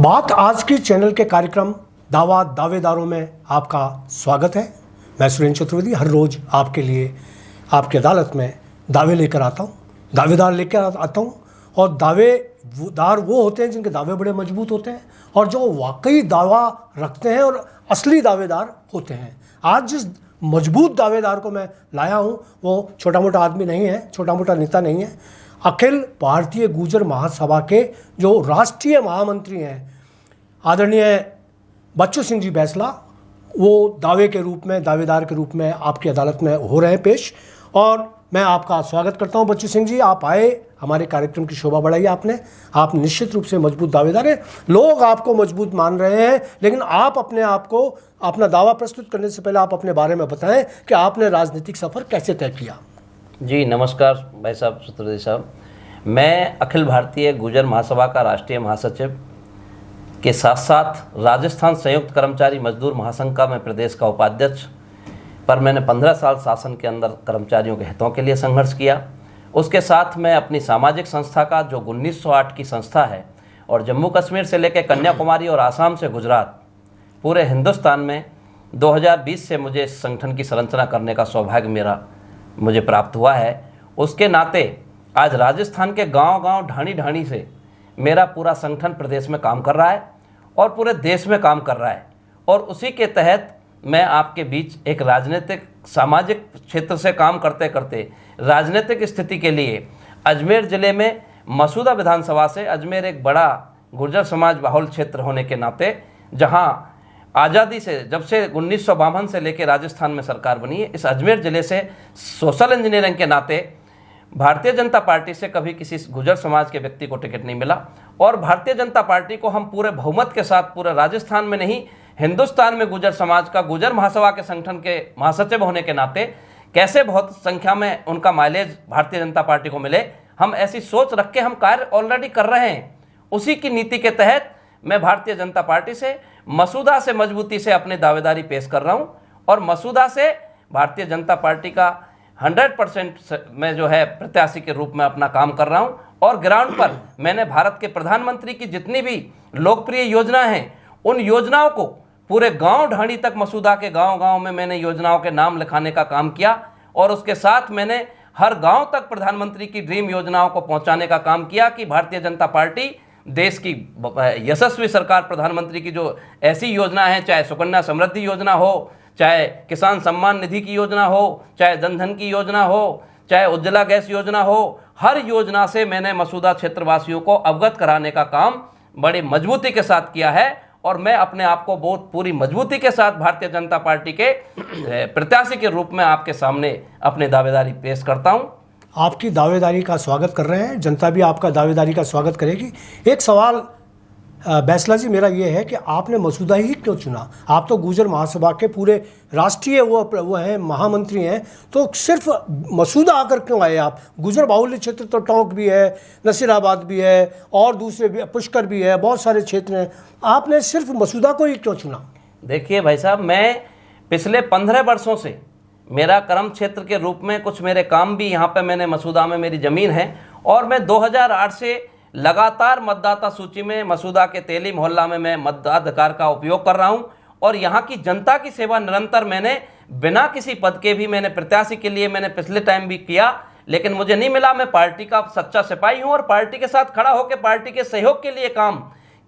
बात आज की चैनल के कार्यक्रम दावा दावेदारों में आपका स्वागत है। मैं सुरेंद्र चतुर्वेदी हर रोज़ आपके लिए आपकी अदालत में दावे लेकर आता हूँ, दावेदार लेकर आता हूँ। और दावेदार वो होते हैं जिनके दावे बड़े मजबूत होते हैं और जो वाकई दावा रखते हैं और असली दावेदार होते हैं। आज जिस मजबूत दावेदार को मैं लाया हूँ वो छोटा मोटा आदमी नहीं है, छोटा मोटा नेता नहीं है। अखिल भारतीय गुर्जर महासभा के जो राष्ट्रीय महामंत्री हैं आदरणीय बच्चू सिंह जी बैसला, वो दावे के रूप में, दावेदार के रूप में आपकी अदालत में हो रहे हैं पेश। और मैं आपका स्वागत करता हूं बच्चू सिंह जी, आप आए, हमारे कार्यक्रम की शोभा बढ़ाई आपने। आप निश्चित रूप से मजबूत दावेदार हैं, लोग आपको मजबूत मान रहे हैं, लेकिन आप अपने आप को, अपना दावा प्रस्तुत करने से पहले आप अपने बारे में बताएं कि आपने राजनीतिक सफ़र कैसे तय किया। जी नमस्कार भाई साहब, चतुर्वेदी साहब। मैं अखिल भारतीय गुर्जर महासभा का राष्ट्रीय महासचिव के साथ साथ राजस्थान संयुक्त कर्मचारी मजदूर महासंघ का मैं प्रदेश का उपाध्यक्ष, पर मैंने 15 साल शासन के अंदर कर्मचारियों के हितों के लिए संघर्ष किया। उसके साथ मैं अपनी सामाजिक संस्था का, जो 1908 की संस्था है और जम्मू कश्मीर से लेकर कन्याकुमारी और आसाम से गुजरात, पूरे हिंदुस्तान में 2020 से मुझे इस संगठन की संरचना करने का सौभाग्य मुझे प्राप्त हुआ है। उसके नाते आज राजस्थान के गांव-गांव, ढाणी-ढाणी से मेरा पूरा संगठन प्रदेश में काम कर रहा है और पूरे देश में काम कर रहा है। और उसी के तहत मैं आपके बीच एक राजनीतिक, सामाजिक क्षेत्र से काम करते करते राजनीतिक स्थिति के लिए अजमेर ज़िले में मसूदा विधानसभा से, अजमेर एक बड़ा गुर्जर समाज बाहुल क्षेत्र होने के नाते, जहाँ आज़ादी से, जब से 1952 से लेकर राजस्थान में सरकार बनी है, इस अजमेर ज़िले से सोशल इंजीनियरिंग के नाते भारतीय जनता पार्टी से कभी किसी गुर्जर समाज के व्यक्ति को टिकट नहीं मिला। और भारतीय जनता पार्टी को हम पूरे बहुमत के साथ, पूरे राजस्थान में नहीं, हिंदुस्तान में गुर्जर समाज का, गुर्जर महासभा के संगठन के महासचिव होने के नाते कैसे बहुत संख्या में उनका माइलेज भारतीय जनता पार्टी को मिले, हम ऐसी सोच रख के हम कार्य ऑलरेडी कर रहे हैं। उसी की नीति के तहत मैं भारतीय जनता पार्टी से मसूदा से मजबूती से अपनी दावेदारी पेश कर रहा हूं। और मसूदा से भारतीय जनता पार्टी का 100% मैं जो है प्रत्याशी के रूप में अपना काम कर रहा हूं। और ग्राउंड पर मैंने भारत के प्रधानमंत्री की जितनी भी लोकप्रिय योजना हैं, उन योजनाओं को पूरे गांव ढाणी तक, मसूदा के गांव-गांव में मैंने योजनाओं के नाम लिखाने का काम किया। और उसके साथ मैंने हर गांव तक प्रधानमंत्री की ड्रीम योजनाओं को पहुंचाने का काम किया कि भारतीय जनता पार्टी देश की यशस्वी सरकार, प्रधानमंत्री की जो ऐसी योजना है, चाहे सुकन्या समृद्धि योजना हो, चाहे किसान सम्मान निधि की योजना हो, चाहे जनधन की योजना हो, चाहे उज्ज्वला गैस योजना हो, हर योजना से मैंने मसूदा क्षेत्रवासियों को अवगत कराने का काम बड़ी मजबूती के साथ किया है। और मैं अपने आप को बहुत पूरी मजबूती के साथ भारतीय जनता पार्टी के प्रत्याशी के रूप में आपके सामने अपनी दावेदारी पेश करता हूं। आपकी दावेदारी का स्वागत कर रहे हैं, जनता भी आपका दावेदारी का स्वागत करेगी। एक सवाल बैसला जी मेरा ये है कि आपने मसूदा ही क्यों चुना? आप तो गुर्जर महासभा के पूरे राष्ट्रीय वो हैं, महामंत्री हैं, तो सिर्फ मसूदा आकर क्यों आए आप? गुर्जर बाहुल्य क्षेत्र तो टोंक भी है, नसीराबाद भी है और दूसरे भी, पुष्कर भी है, बहुत सारे क्षेत्र हैं, आपने सिर्फ मसूदा को ही क्यों चुना? देखिए भाई साहब, मैं पिछले 15 वर्षों से मेरा कर्म क्षेत्र के रूप में कुछ मेरे काम भी यहाँ पे, मैंने मसूदा में मेरी ज़मीन है और मैं 2008 से लगातार मतदाता सूची में मसूदा के तेली मोहल्ला में मैं मताधिकार का उपयोग कर रहा हूँ। और यहाँ की जनता की सेवा निरंतर मैंने बिना किसी पद के भी, मैंने प्रत्याशी के लिए मैंने पिछले टाइम भी किया, लेकिन मुझे नहीं मिला। मैं पार्टी का सच्चा सिपाही हूँ और पार्टी के साथ खड़ा होकर पार्टी के सहयोग के लिए काम,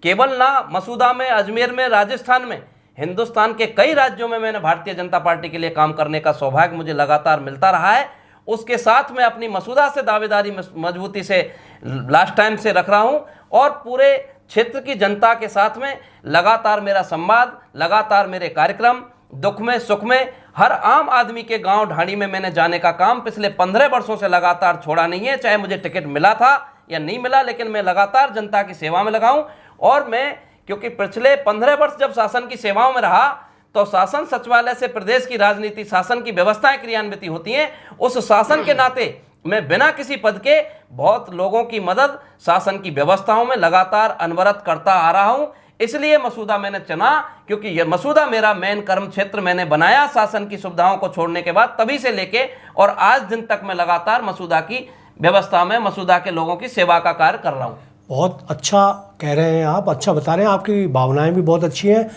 केवल ना मसूदा में, अजमेर में, राजस्थान में, हिंदुस्तान के कई राज्यों में मैंने भारतीय जनता पार्टी के लिए काम करने का सौभाग्य मुझे लगातार मिलता रहा है। उसके साथ मैं अपनी मसूदा से दावेदारी मजबूती से लास्ट टाइम से रख रहा हूं और पूरे क्षेत्र की जनता के साथ में लगातार मेरा संवाद, लगातार मेरे कार्यक्रम, दुख में सुख में, हर आम आदमी के गांव ढाणी में मैंने जाने का काम पिछले 15 वर्षों से लगातार छोड़ा नहीं है। चाहे मुझे टिकट मिला था या नहीं मिला, लेकिन मैं लगातार जनता की सेवा में लगा हूं। और मैं, क्योंकि पिछले 15 वर्ष जब शासन की सेवाओं में रहा, तो शासन सचिवालय से प्रदेश की राजनीति, शासन की व्यवस्थाएं क्रियान्वित होती हैं। उस शासन के नाते मैं बिना किसी पद के बहुत लोगों की मदद शासन की व्यवस्थाओं में लगातार अनवरत करता आ रहा हूं। इसलिए मसूदा मैंने चुना, क्योंकि यह मसूदा मेरा मेन कर्म क्षेत्र मैंने बनाया शासन की सुविधाओं को छोड़ने के बाद, तभी से लेके और आज दिन तक मैं लगातार मसूदा की व्यवस्था में, मसूदा के लोगों की सेवा का कार्य कर रहा हूं। बहुत अच्छा कह रहे हैं आप, अच्छा बता रहे हैं, आपकी भावनाएं भी बहुत अच्छी हैं।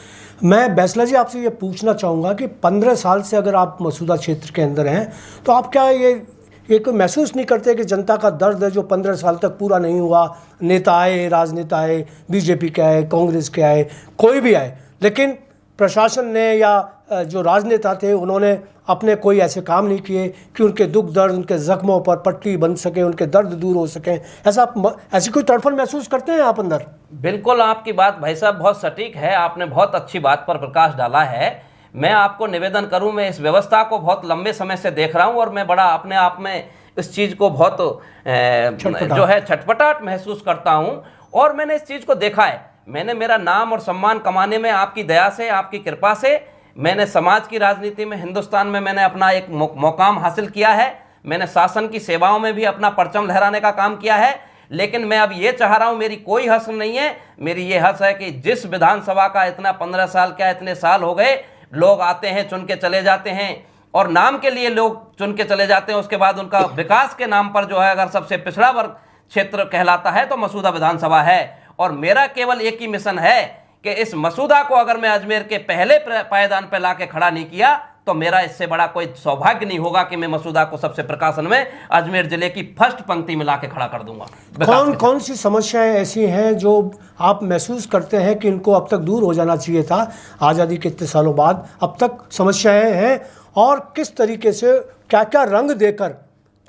मैं बैसला जी आपसे ये पूछना चाहूँगा कि 15 साल से अगर आप मसूदा क्षेत्र के अंदर हैं तो आप क्या ये कोई महसूस नहीं करते कि जनता का दर्द है जो 15 साल तक पूरा नहीं हुआ? नेता आए, राजनेता आए, बीजेपी के आए, कांग्रेस के आए, कोई भी आए, लेकिन प्रशासन ने या जो राजनेता थे उन्होंने अपने कोई ऐसे काम नहीं किए कि उनके दुख दर्द, उनके जख्मों पर पट्टी बन सके, उनके दर्द दूर हो सके। ऐसी कोई तड़फन महसूस करते हैं आप अंदर? बिल्कुल, आपकी बात भाई साहब बहुत सटीक है, आपने बहुत अच्छी बात पर प्रकाश डाला है। मैं आपको निवेदन करूं, मैं इस व्यवस्था को बहुत लंबे समय से देख रहा हूं और मैं बड़ा अपने आप में इस चीज़ को बहुत जो है छटपटाहट महसूस करता हूं। और मैंने इस चीज़ को देखा है, मैंने मेरा नाम और सम्मान कमाने में आपकी दया से, आपकी कृपा से, मैंने समाज की राजनीति में हिंदुस्तान में मैंने अपना एक मुकाम हासिल किया है। मैंने शासन की सेवाओं में भी अपना परचम लहराने का काम किया है। लेकिन मैं अब ये चाह रहा हूं, मेरी कोई हस नहीं है, मेरी ये हस है कि जिस विधानसभा का इतना 15 साल क्या इतने साल हो गए, लोग आते हैं, चुन के चले जाते हैं और नाम के लिए लोग चुन के चले जाते हैं, उसके बाद उनका विकास के नाम पर जो है अगर सबसे पिछड़ा वर्ग क्षेत्र कहलाता है तो मसूदा विधानसभा है। और मेरा केवल एक ही मिशन है कि इस मसूदा को अगर मैं अजमेर के पहले पायदान पर ला के खड़ा नहीं किया तो मेरा इससे बड़ा कोई सौभाग्य नहीं होगा कि मैं मसूदा को सबसे प्रकाशन में अजमेर जिले की फर्स्ट पंक्ति में ला के खड़ा कर दूंगा। कौन सी समस्याएं ऐसी हैं जो आप महसूस करते हैं कि इनको अब तक दूर हो जाना चाहिए था? आज़ादी के इतने सालों बाद अब तक समस्याएं हैं और किस तरीके से क्या क्या रंग देकर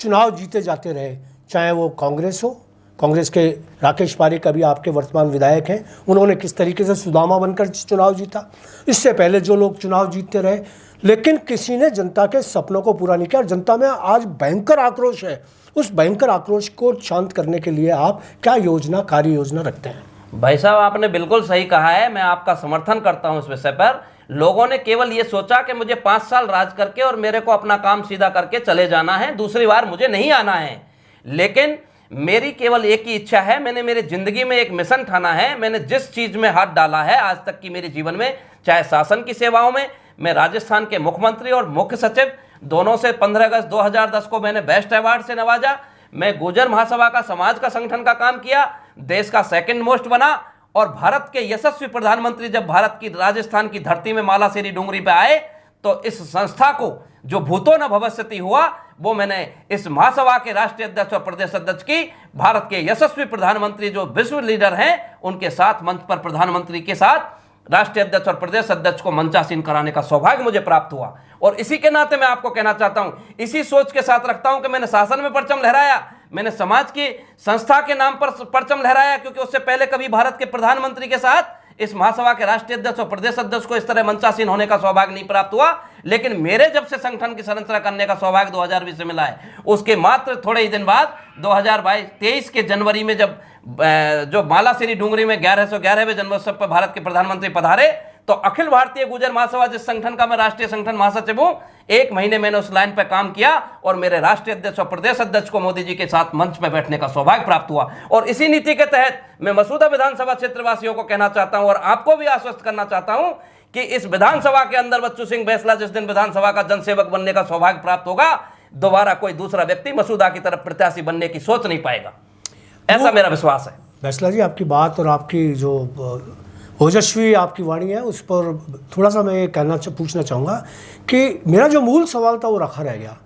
चुनाव जीते जाते रहे, चाहे वो कांग्रेस हो, कांग्रेस के राकेश पारिक अभी आपके वर्तमान विधायक हैं, उन्होंने किस तरीके से सुदामा बनकर चुनाव जीता, इससे पहले जो लोग चुनाव जीतते रहे, लेकिन किसी ने जनता के सपनों को पूरा नहीं किया और जनता में आज भयंकर आक्रोश है। उस भयंकर आक्रोश को शांत करने के लिए आप क्या कार्य योजना रखते हैं? भाई साहब, आपने बिल्कुल सही कहा है, मैं आपका समर्थन करता हूं इस विषय पर। लोगों ने केवल ये सोचा कि मुझे 5 साल राज करके और मेरे को अपना काम सीधा करके चले जाना है, दूसरी बार मुझे नहीं आना है। लेकिन मेरी केवल एक ही इच्छा है, मैंने मेरी जिंदगी में एक मिशन ठाना है। मैंने जिस चीज में हाथ डाला है आज तक की मेरे जीवन में, चाहे शासन की सेवाओं में, मैं राजस्थान के मुख्यमंत्री और मुख्य सचिव दोनों से 15 अगस्त 2010 को मैंने बेस्ट अवार्ड से नवाजा। मैं गुर्जर महासभा का समाज का संगठन का काम किया, देश का सेकंड मोस्ट बना और भारत के यशस्वी प्रधानमंत्री जब भारत की राजस्थान की धरती में मालासेरी डूंगरी पे आए तो इस संस्था को जो भूतो न भविष्यति हुआ वो मैंने इस महासभा के राष्ट्रीय अध्यक्ष और प्रदेश अध्यक्ष की, भारत के यशस्वी प्रधानमंत्री जो विश्व लीडर हैं उनके साथ मंच पर प्रधानमंत्री के साथ राष्ट्रीय अध्यक्ष और प्रदेश अध्यक्ष को मंचासीन कराने का सौभाग्य मुझे प्राप्त हुआ। और इसी के नाते मैं आपको कहना चाहता हूं, इसी सोच के साथ रखता हूं कि मैंने शासन में परचम लहराया, मैंने समाज की संस्था के नाम पर परचम लहराया, क्योंकि उससे पहले कभी भारत के प्रधानमंत्री के साथ इस महासभा के राष्ट्रीय अध्यक्ष और प्रदेश अध्यक्ष को इस तरह मंचासीन होने का सौभाग्य नहीं प्राप्त हुआ। लेकिन मेरे जब से संगठन की संरचना करने का सौभाग्य 2020 से मिला है, उसके मात्र थोड़े ही दिन बाद 2023 के जनवरी में जब जो मालासेरी डूंगरी में 1111वें जन्मोत्सव पर भारत के प्रधानमंत्री पधारे तो अखिल भारतीय गुर्जर महासभा, जिस संगठन का मैं राष्ट्रीय संगठन महासचिव हूं, 1 महीने मैंने उस लाइन पर काम किया और मेरे राष्ट्रीय अध्यक्ष और प्रदेश अध्यक्ष को मोदी जी के साथ मंच पर बैठने का सौभाग्य प्राप्त हुआ। और इसी नीति के तहत मैं मसूदा विधानसभा क्षेत्रवासियों को कहना चाहता हूं और आपको भी आश्वस्त करना चाहता हूं कि इस विधानसभा के अंदर बच्चू सिंह बैसला जिस दिन विधानसभा का जनसेवक बनने का सौभाग्य प्राप्त होगा, दोबारा कोई दूसरा व्यक्ति मसूदा की तरफ प्रत्याशी बनने की सोच नहीं पाएगा, ऐसा मेरा विश्वास है। बैसला जी, आपकी बात और आपकी जो ओजस्वी आपकी वाणी है उस पर थोड़ा सा मैं ये पूछना चाहूँगा कि मेरा जो मूल सवाल था वो रखा रह गया।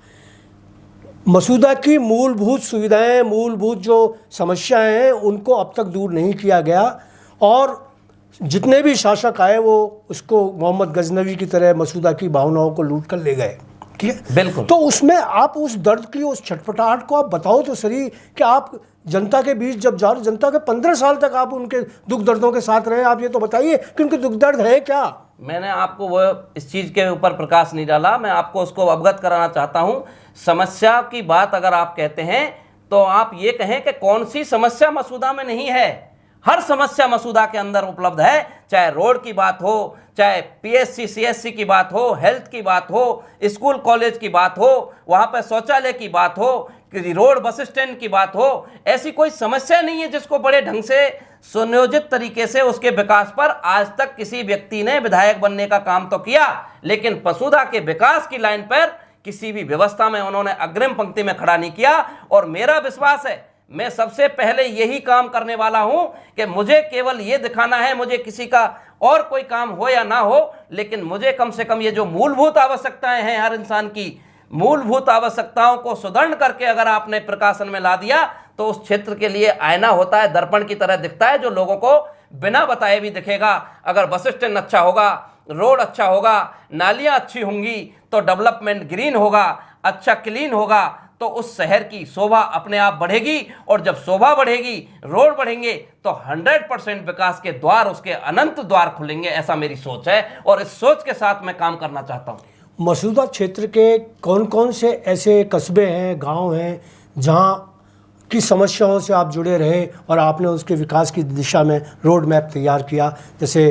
मसूदा की मूलभूत सुविधाएं, मूलभूत जो समस्याएं हैं उनको अब तक दूर नहीं किया गया और जितने भी शासक आए वो उसको मोहम्मद गजनवी की तरह मसूदा की भावनाओं को लूट कर ले गए। ठीक है, बिल्कुल। तो उसमें आप उस दर्द की, उस छटपटाहट को आप बताओ तो सही कि आप जनता के बीच जब जा रहे, जनता के 15 साल तक आप उनके दुख दर्दों के साथ रहे, आप ये तो बताइए कि उनके दुख दर्द है क्या। मैंने आपको वो इस चीज़ के ऊपर प्रकाश नहीं डाला, मैं आपको उसको अवगत कराना चाहता हूँ। समस्या की बात अगर आप कहते हैं तो आप ये कहें कि कौन सी समस्या मसूदा में नहीं है। हर समस्या मसूदा के अंदर उपलब्ध है, चाहे रोड की बात हो, चाहे पीएससी सीएससी की बात हो, हेल्थ की बात हो, स्कूल कॉलेज की बात हो, वहाँ पर शौचालय की बात हो, रोड बस स्टैंड की बात हो, ऐसी कोई समस्या नहीं है जिसको बड़े ढंग से सुनियोजित तरीके से उसके विकास पर आज तक किसी व्यक्ति ने विधायक बनने का काम तो किया, लेकिन मसूदा के विकास की लाइन पर किसी भी व्यवस्था में उन्होंने अग्रिम पंक्ति में खड़ा नहीं किया। और मेरा विश्वास है, मैं सबसे पहले यही काम करने वाला हूं कि मुझे केवल ये दिखाना है, मुझे किसी का और कोई काम हो या ना हो, लेकिन मुझे कम से कम ये जो मूलभूत आवश्यकताएं हैं हर इंसान की, मूलभूत आवश्यकताओं को सुदृढ़ करके अगर आपने प्रकाशन में ला दिया तो उस क्षेत्र के लिए आईना होता है, दर्पण की तरह दिखता है, जो लोगों को बिना बताए भी दिखेगा। अगर बस स्टैंड अच्छा होगा, रोड अच्छा होगा, नालियां अच्छी होंगी, तो डेवलपमेंट ग्रीन होगा, अच्छा क्लीन होगा, तो उस शहर की शोभा अपने आप बढ़ेगी। और जब शोभा बढ़ेगी, रोड बढ़ेंगे, तो 100% विकास के द्वार, उसके अनंत द्वार खुलेंगे। ऐसा मेरी सोच है और इस सोच के साथ मैं काम करना चाहता हूँ। मसूदा क्षेत्र के कौन कौन से ऐसे कस्बे हैं, गांव हैं, जहां की समस्याओं से आप जुड़े रहे और आपने उसके विकास की दिशा में रोड मैप तैयार किया? जैसे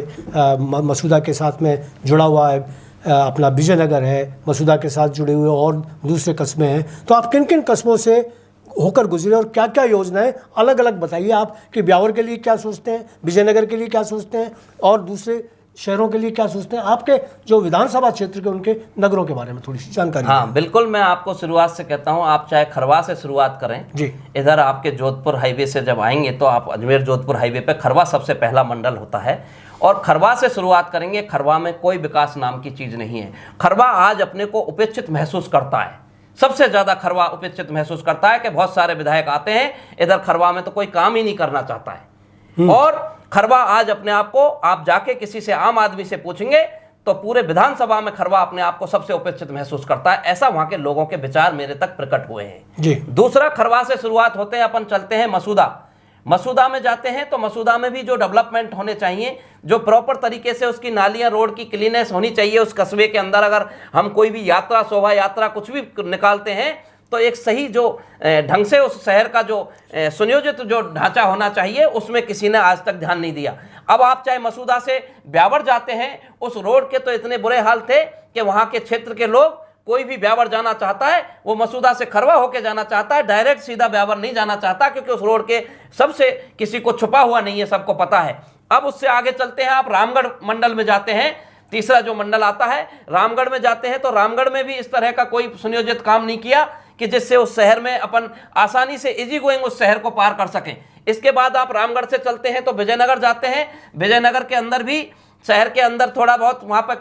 मसूदा के साथ में जुड़ा हुआ है अपना विजयनगर है, मसूदा के साथ जुड़े हुए और दूसरे कस्बे हैं, तो आप किन किन कस्बों से होकर गुजरे और क्या क्या योजनाएं अलग अलग बताइए आप कि ब्यावर के लिए क्या सोचते हैं, विजयनगर के लिए क्या सोचते हैं और दूसरे शहरों के लिए क्या सोचते हैं, आपके जो विधानसभा क्षेत्र के उनके नगरों के बारे में थोड़ी सी जानकारी। हाँ बिल्कुल, मैं आपको शुरुआत से कहता हूँ, आप चाहे खरवा से शुरुआत करें जी, इधर आपके जोधपुर हाईवे से जब आएंगे तो आप अजमेर जोधपुर हाईवे पे खरवा सबसे पहला मंडल होता है और खरवा से शुरुआत करेंगे। खरवा में कोई विकास नाम की चीज़ नहीं है। खरवा आज अपने को उपेक्षित महसूस करता है, सबसे ज़्यादा खरवा उपेक्षित महसूस करता है कि बहुत सारे विधायक आते हैं इधर खरवा में तो कोई काम ही नहीं करना चाहता है। और खरवा आज अपने आप को, आप जाके किसी से आम आदमी से पूछेंगे तो पूरे विधानसभा में खरवा अपने आप को सबसे उपेक्षित महसूस करता है। ऐसा वहां के लोगों के विचार मेरे तक प्रकट हुए हैं जी। दूसरा, खरवा से शुरुआत होते हैं, अपन चलते हैं मसूदा। मसूदा में जाते हैं तो मसूदा में भी जो डेवलपमेंट होने चाहिए, जो प्रॉपर तरीके से उसकी नालियां, रोड की क्लीनेस होनी चाहिए उस कस्बे के अंदर। अगर हम कोई भी यात्रा, शोभा यात्रा कुछ भी निकालते हैं तो एक सही जो ढंग से उस शहर का जो सुनियोजित जो ढांचा होना चाहिए, उसमें किसी ने आज तक ध्यान नहीं दिया। अब आप चाहे मसूदा से ब्यावर जाते हैं, उस रोड के तो इतने बुरे हाल थे कि वहाँ के क्षेत्र के लोग, कोई भी ब्यावर जाना चाहता है वो मसूदा से खरवा होके जाना चाहता है, डायरेक्ट सीधा ब्यावर नहीं जाना चाहता, क्योंकि उस रोड के सबसे किसी को छुपा हुआ नहीं है, सबको पता है। अब उससे आगे चलते हैं, आप रामगढ़ मंडल में जाते हैं, तीसरा जो मंडल आता है रामगढ़ में जाते हैं, तो रामगढ़ में भी इस तरह का कोई सुनियोजित काम नहीं किया कि जिससे उस शहर में अपन आसानी से इजी गोइंग उस शहर को पार कर सकें। इसके बाद आप रामगढ़ से चलते हैं तो विजयनगर जाते हैं। विजयनगर के अंदर भी, शहर के अंदर थोड़ा बहुत वहाँ पर,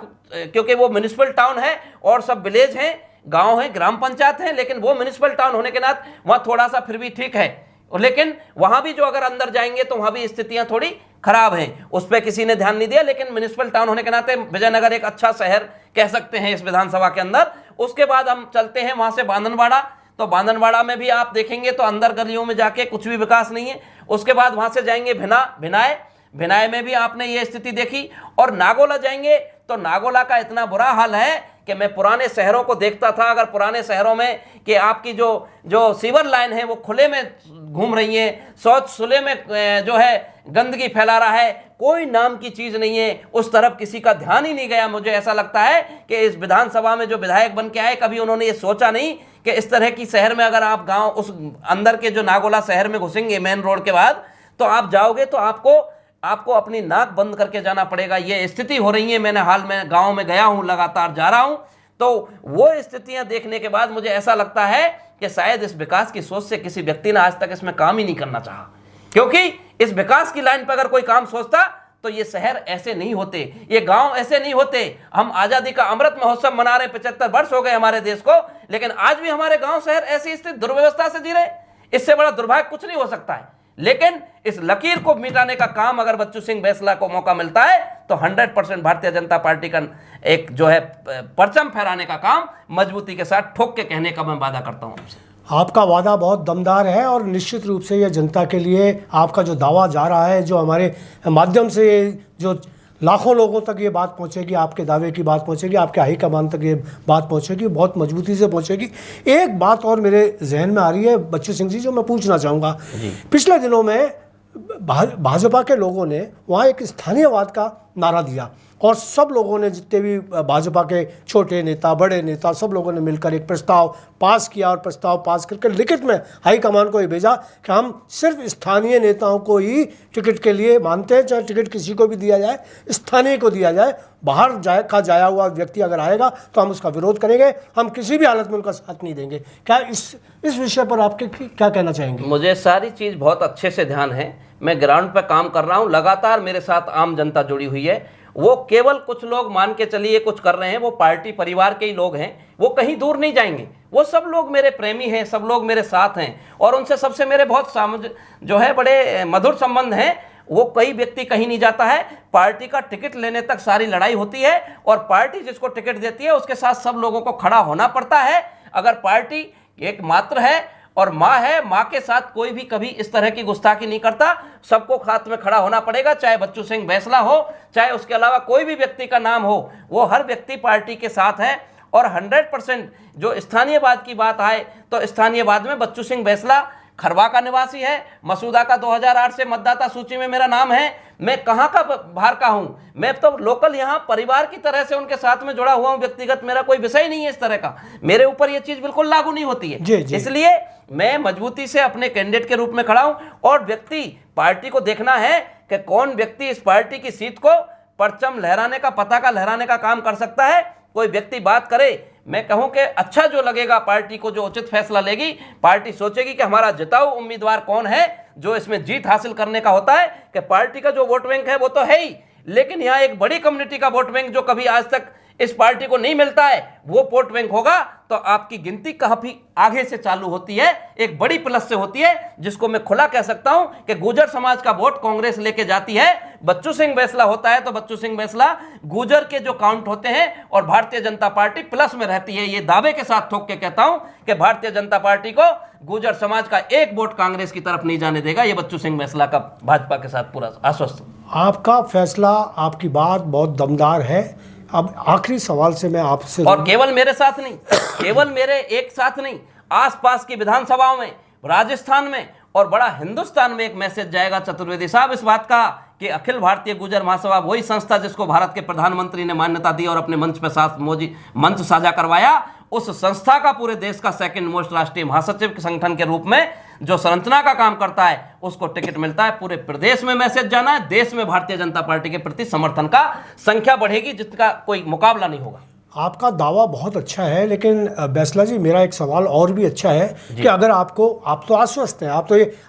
क्योंकि वो म्यूनिसिपल टाउन है और सब विलेज हैं, गांव हैं, ग्राम पंचायत हैं, लेकिन वो म्यूनिसिपल टाउन होने के नाते वहाँ थोड़ा सा फिर भी ठीक है। लेकिन वहाँ भी जो अगर अंदर जाएंगे तो वहाँ भी स्थितियाँ थोड़ी खराब हैं, उस पर किसी ने ध्यान नहीं दिया। लेकिन म्यूनिसिपल टाउन होने के नाते विजयनगर एक अच्छा शहर कह सकते हैं इस विधानसभा के अंदर। उसके बाद हम चलते हैं वहाँ से बांधनवाड़ा, तो बांधनवाड़ा में भी आप देखेंगे तो अंदर गलियों में जाके कुछ भी विकास नहीं है। उसके बाद वहाँ से जाएंगे भिनाए में भी आपने ये स्थिति देखी। और नागोला जाएंगे तो नागोला का इतना बुरा हाल है कि मैं पुराने शहरों को देखता था, अगर पुराने शहरों में कि आपकी जो सीवर लाइन है वो खुले में घूम रही है, शौच सुले में जो है गंदगी फैला रहा है, कोई नाम की चीज़ नहीं है, उस तरफ किसी का ध्यान ही नहीं गया। मुझे ऐसा लगता है कि इस विधानसभा में जो विधायक बन के आए, कभी उन्होंने ये सोचा नहीं कि इस तरह की शहर में अगर आप गांव उस अंदर के जो नागोला शहर में घुसेंगे मेन रोड के बाद, तो आप जाओगे तो आपको अपनी नाक बंद करके जाना पड़ेगा। ये स्थिति हो रही है। मैंने हाल में गांव में गया हूं, लगातार जा रहा हूं, तो वो स्थितियां देखने के बाद मुझे ऐसा लगता है कि शायद इस विकास की सोच से किसी व्यक्ति ने आज तक इसमें काम ही नहीं करना चाहा, क्योंकि इस विकास की लाइन पर अगर कोई काम सोचता तो ये शहर ऐसे नहीं होते, ये गांव ऐसे नहीं होते। हम आज़ादी का अमृत महोत्सव मना रहे, 75 वर्ष हो गए हमारे देश को, लेकिन आज भी हमारे गांव शहर ऐसी स्थिति, दुर्व्यवस्था से जी रहे। इससे बड़ा दुर्भाग्य कुछ नहीं हो सकता है। लेकिन इस लकीर को मिटाने का काम अगर बच्चू सिंह बैसला को मौका मिलता है तो 100% भारतीय जनता पार्टी का एक जो है परचम फहराने का काम मजबूती के साथ ठोक के कहने का मैं वादा करता हूं आपसे। आपका वादा बहुत दमदार है और निश्चित रूप से यह जनता के लिए आपका जो दावा जा रहा है, जो हमारे माध्यम से जो लाखों लोगों तक ये बात पहुंचेगी, आपके दावे की बात पहुंचेगी, आपके हाईकमान तक ये बात पहुंचेगी, बहुत मजबूती से पहुंचेगी। एक बात और मेरे जहन में आ रही है बच्चू सिंह जी, जो मैं पूछना चाहूँगा। पिछले दिनों में भाजपा के लोगों ने वहाँ एक स्थानीयवाद का नारा दिया और सब लोगों ने, जितने भी भाजपा के छोटे नेता, बड़े नेता, सब लोगों ने मिलकर एक प्रस्ताव पास किया और प्रस्ताव पास करके लिखित में हाईकमान को ये भेजा कि हम सिर्फ स्थानीय नेताओं को ही टिकट के लिए मानते हैं, चाहे टिकट किसी को भी दिया जाए, स्थानीय को दिया जाए। बाहर जाया हुआ व्यक्ति अगर आएगा तो हम उसका विरोध करेंगे, हम किसी भी हालत में उनका साथ नहीं देंगे। क्या इस विषय पर आपके क्या कहना चाहेंगे? मुझे सारी चीज़ बहुत अच्छे से ध्यान है। मैं ग्राउंड पर काम कर रहा हूँ, लगातार मेरे साथ आम जनता जुड़ी हुई है। वो केवल कुछ लोग मान के चलिए कुछ कर रहे हैं, वो पार्टी परिवार के ही लोग हैं, वो कहीं दूर नहीं जाएंगे। वो सब लोग मेरे प्रेमी हैं, सब लोग मेरे साथ हैं और उनसे सबसे मेरे बहुत जो है बड़े मधुर संबंध हैं। वो कोई व्यक्ति कहीं नहीं जाता है, पार्टी का टिकट लेने तक सारी लड़ाई होती है और पार्टी जिसको टिकट देती है उसके साथ सब लोगों को खड़ा होना पड़ता है। अगर पार्टी एक मात्र है और माँ है, माँ के साथ कोई भी कभी इस तरह की गुस्ताखी नहीं करता। सबको साथ में खड़ा होना पड़ेगा, चाहे बच्चू सिंह बैसला हो, चाहे उसके अलावा कोई भी व्यक्ति का नाम हो, वो हर व्यक्ति पार्टी के साथ है। और 100% जो स्थानीयवाद की बात आए तो स्थानीयवाद में बच्चू सिंह बैसला खरवा का निवासी है, मसूदा का 2008 से मतदाता सूची में मेरा नाम है। मैं कहाँ का बाहर का हूँ, मैं तो लोकल यहाँ परिवार की तरह से उनके साथ में जुड़ा हुआ हूँ। व्यक्तिगत मेरा कोई विषय नहीं है इस तरह का, मेरे ऊपर ये चीज़ बिल्कुल लागू नहीं होती है। इसलिए मैं मजबूती से अपने कैंडिडेट के रूप में खड़ा हूँ और व्यक्ति पार्टी को देखना है कि कौन व्यक्ति इस पार्टी की सीट को परचम लहराने का, पताका लहराने का काम कर सकता है। कोई व्यक्ति बात करे, मैं कहूं कि अच्छा जो लगेगा पार्टी को, जो उचित फैसला लेगी पार्टी, सोचेगी कि हमारा जिताऊ उम्मीदवार कौन है जो इसमें जीत हासिल करने का होता है। कि पार्टी का जो वोट बैंक है वो तो है ही, लेकिन यहाँ एक बड़ी कम्युनिटी का वोट बैंक जो कभी आज तक इस पार्टी को नहीं मिलता है, वो वोट बैंक होगा तो आपकी गिनती काफी आगे से चालू होती है, एक बड़ी प्लस से होती है, जिसको मैं खुला कह सकता हूं कि गुर्जर समाज का वोट कांग्रेस लेके जाती है। बच्चू सिंह बैसला होता है तो बच्चू सिंह बैसला गुर्जर के जो काउंट होते हैं और भारतीय जनता पार्टी प्लस में रहती है। ये दावे के साथ ठोक के कहता हूं कि भारतीय जनता पार्टी को गुर्जर समाज का एक वोट कांग्रेस की तरफ नहीं जाने देगा। ये बच्चू सिंह बैसला का भाजपा के साथ पूरा आश्वस्त। आपका फैसला, आपकी बात बहुत दमदार है। अब आखिरी सवाल से मैं आपसे, और केवल मेरे साथ नहीं, केवल मेरे एक साथ नहीं, आसपास की विधानसभाओं में, राजस्थान में और बड़ा हिंदुस्तान में एक मैसेज जाएगा चतुर्वेदी साहब इस बात का कि अखिल भारतीय गुर्जर महासभा वही संस्था जिसको भारत के प्रधानमंत्री ने मान्यता दी और अपने मंच पर साथ मंच साझा करवाया, उस संस्था का पूरे देश का सेकंड मोस्ट राष्ट्रीय महासचिव संगठन के रूप में जो संरचना का काम करता है उसको टिकट मिलता है। पूरे प्रदेश में मैसेज जाना है, देश में भारतीय जनता पार्टी के प्रति समर्थन का संख्या बढ़ेगी जिसका कोई मुकाबला नहीं होगा। आपका दावा बहुत अच्छा है, लेकिन बैसला जी मेरा एक सवाल और भी अच्छा है कि अगर आप तो आश्वस्त हैं,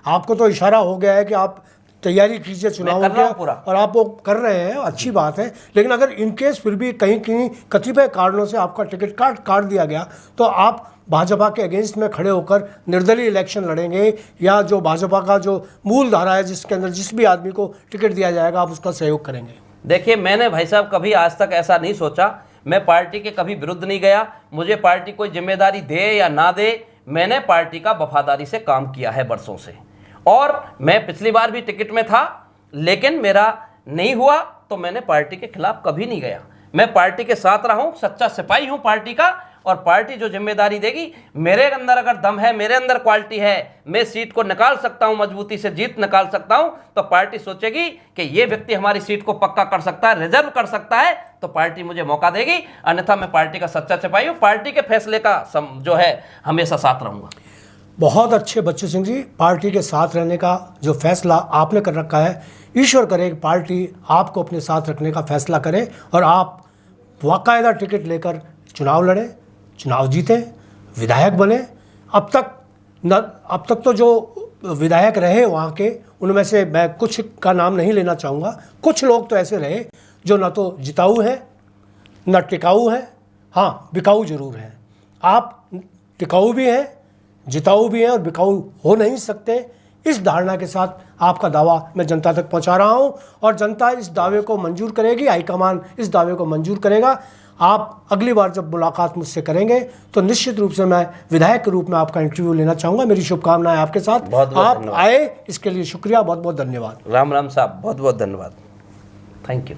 आपको तो इशारा हो गया है कि आप तैयारी कीजिए चुनाव की और आप वो कर रहे हैं, अच्छी बात है। लेकिन अगर इनकेस फिर भी कहीं कतिपय कारणों से आपका टिकट काट दिया गया तो आप भाजपा के अगेंस्ट में खड़े होकर निर्दलीय इलेक्शन लड़ेंगे या जो भाजपा का जो मूल धारा है जिसके अंदर जिस भी आदमी को टिकट दिया जाएगा आप उसका सहयोग करेंगे? देखिए, मैंने भाई साहब कभी आज तक ऐसा नहीं सोचा, मैं पार्टी के कभी विरुद्ध नहीं गया। मुझे पार्टी कोई जिम्मेदारी दे या ना दे, मैंने पार्टी का वफादारी से काम किया है बरसों से। और मैं पिछली बार भी टिकट में था, लेकिन मेरा नहीं हुआ तो मैंने पार्टी के खिलाफ कभी नहीं गया। मैं पार्टी के साथ रहा हूँ, सच्चा सिपाही हूँ पार्टी का, और पार्टी जो जिम्मेदारी देगी, मेरे अंदर अगर दम है, मेरे अंदर क्वालिटी है, मैं सीट को निकाल सकता हूं, मजबूती से जीत निकाल सकता हूं, तो पार्टी सोचेगी कि ये व्यक्ति हमारी सीट को पक्का कर सकता है, रिजर्व कर सकता है, तो पार्टी मुझे मौका देगी। अन्यथा मैं पार्टी का सच्चा सिपाही हूं, पार्टी के फैसले का जो है हमेशा साथ रहूंगा। बहुत अच्छे बच्चू सिंह जी, पार्टी के साथ रहने का जो फैसला आपने कर रखा है, ईश्वर करे कि पार्टी आपको अपने साथ रखने का फैसला करे और आप बाकायदा टिकट लेकर चुनाव लड़ें, चुनाव जीतें, विधायक बने। अब तक तो जो विधायक रहे वहाँ के, उनमें से मैं कुछ का नाम नहीं लेना चाहूँगा, कुछ लोग तो ऐसे रहे जो न तो जिताऊ हैं न टिकाऊ हैं, हाँ बिकाऊ जरूर हैं। आप टिकाऊ भी हैं, जिताऊ भी हैं और बिकाऊ हो नहीं सकते। इस धारणा के साथ आपका दावा मैं जनता तक पहुंचा रहा हूं और जनता इस दावे को मंजूर करेगी, हाईकमान इस दावे को मंजूर करेगा। आप अगली बार जब मुलाकात मुझसे करेंगे तो निश्चित रूप से मैं विधायक के रूप में आपका इंटरव्यू लेना चाहूँगा। मेरी शुभकामनाएं आपके साथ। आप आए इसके लिए शुक्रिया, बहुत बहुत धन्यवाद। राम राम साहब, बहुत बहुत धन्यवाद, थैंक यू।